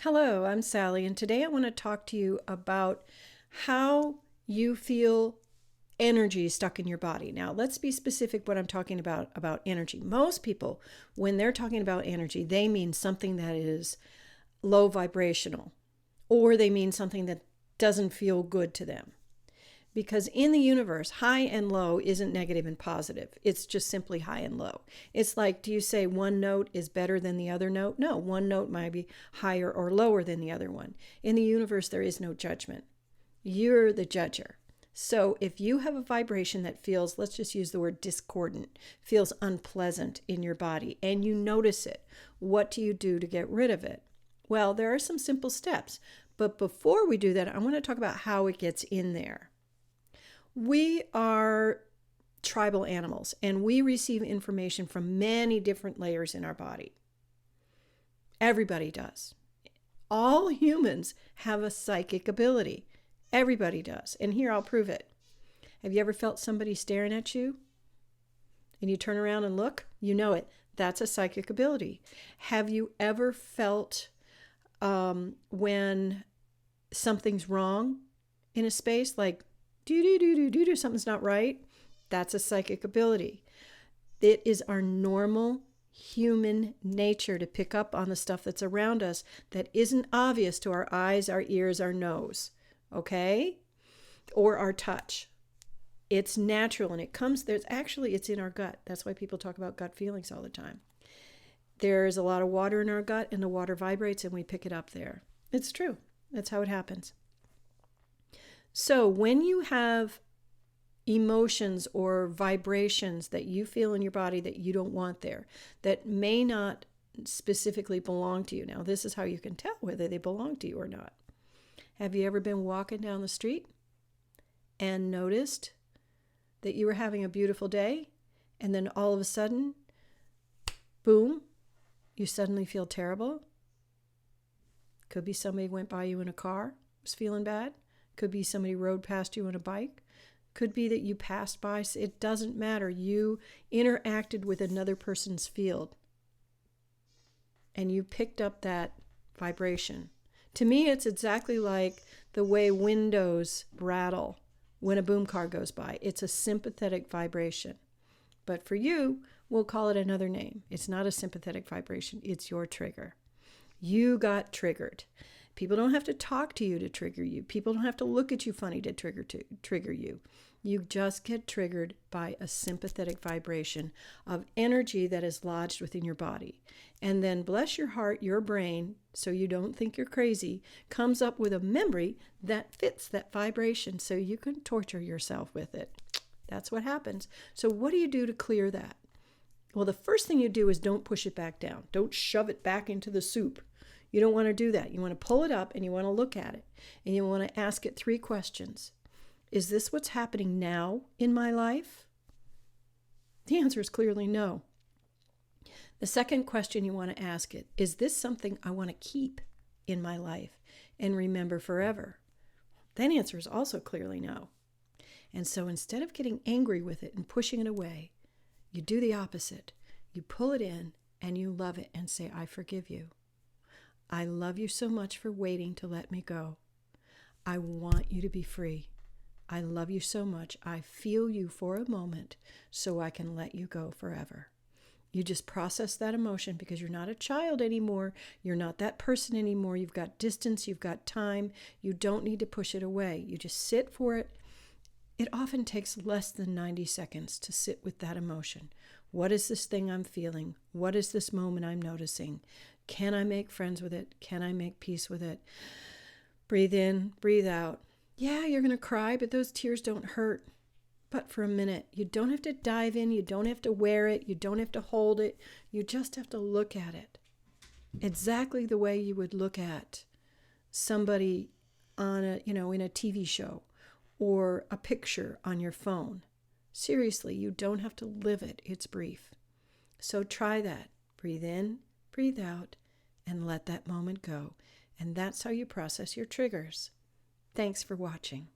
Hello, I'm Sally, and today I want to talk to you about how you feel energy stuck in your body. Now, let's be specific what I'm talking about energy. Most people, when they're talking about energy, they mean something that is low vibrational, or they mean something that doesn't feel good to them. Because in the universe, high and low isn't negative and positive. It's just simply high and low. It's like, do you say one note is better than the other note? No, one note might be higher or lower than the other one. In the universe, there is no judgment. You're the judger. So if you have a vibration that feels, let's just use the word discordant, feels unpleasant in your body, and you notice it, what do you do to get rid of it? Well, there are some simple steps. But before we do that, I want to talk about how it gets in there. We are tribal animals, and we receive information from many different layers in our body. Everybody does. All humans have a psychic ability. Everybody does. And here I'll prove it. Have you ever felt somebody staring at you and you turn around and look? You know it. That's a psychic ability. Have you ever felt when something's wrong in a space, like do, something's not right? That's a psychic ability. It is our normal human nature to pick up on the stuff that's around us that isn't obvious to our eyes, our ears, our nose, okay? Or our touch. It's natural, and it's in our gut. That's why people talk about gut feelings all the time. There's a lot of water in our gut, and the water vibrates, and we pick it up there. It's true. That's how it happens. So when you have emotions or vibrations that you feel in your body that you don't want there, that may not specifically belong to you. Now, this is how you can tell whether they belong to you or not. Have you ever been walking down the street and noticed that you were having a beautiful day, and then all of a sudden, boom, you suddenly feel terrible? Could be somebody went by you in a car, was feeling bad. Could be somebody rode past you on a bike. Could be that you passed by. It doesn't matter. You interacted with another person's field and you picked up that vibration. To me, it's exactly like the way windows rattle when a boom car goes by. It's a sympathetic vibration. But for you, we'll call it another name. It's not a sympathetic vibration. It's your trigger. You got triggered. People don't have to talk to you to trigger you. People don't have to look at you funny to trigger you. You just get triggered by a sympathetic vibration of energy that is lodged within your body. And then, bless your heart, your brain, so you don't think you're crazy, comes up with a memory that fits that vibration so you can torture yourself with it. That's what happens. So what do you do to clear that? Well, the first thing you do is don't push it back down. Don't shove it back into the soup. You don't want to do that. You want to pull it up and you want to look at it. And you want to ask it 3 questions. Is this what's happening now in my life? The answer is clearly no. The second question you want to ask it, is this something I want to keep in my life and remember forever? That answer is also clearly no. And so instead of getting angry with it and pushing it away, you do the opposite. You pull it in and you love it and say, I forgive you. I love you so much for waiting to let me go. I want you to be free. I love you so much. I feel you for a moment so I can let you go forever. You just process that emotion because you're not a child anymore. You're not that person anymore. You've got distance. You've got time. You don't need to push it away. You just sit for it. It often takes less than 90 seconds to sit with that emotion. What is this thing I'm feeling? What is this moment I'm noticing? Can I make friends with it? Can I make peace with it? Breathe in, breathe out. Yeah, you're going to cry, but those tears don't hurt. But for a minute, you don't have to dive in. You don't have to wear it. You don't have to hold it. You just have to look at it. Exactly the way you would look at somebody on in a TV show or a picture on your phone. Seriously, you don't have to live it. It's brief. So try that. Breathe in, breathe out, and let that moment go. And that's how you process your triggers. Thanks for watching.